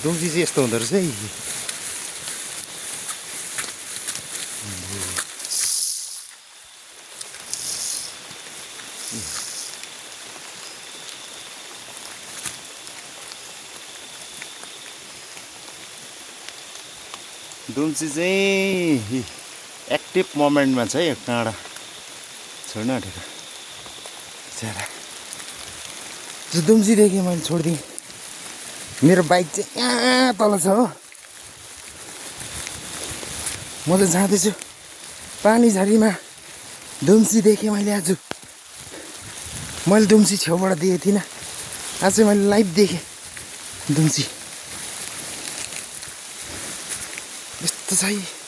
दुम्सी चाहिँ यस्तो हुँदो रहेछ है। दुम्सी चाहिँ एक्टिभ मोमेन्टमा छ है। काँडा छोड्न आँटेको बिचरा। दुम्सी देखेँ मैले छोडिदिएँ। मेरो बाइक चाहिँ यहाँ तल छ हो। म त जाँदैछु पानी झरीमा। दुम्सी देखेँ मैले आज। मैले दुम्सी छेउबाट देखेको थिइनँ, आज चाहिँ मैले लाइभ देखेँ दुम्सी। यस्तो छ है।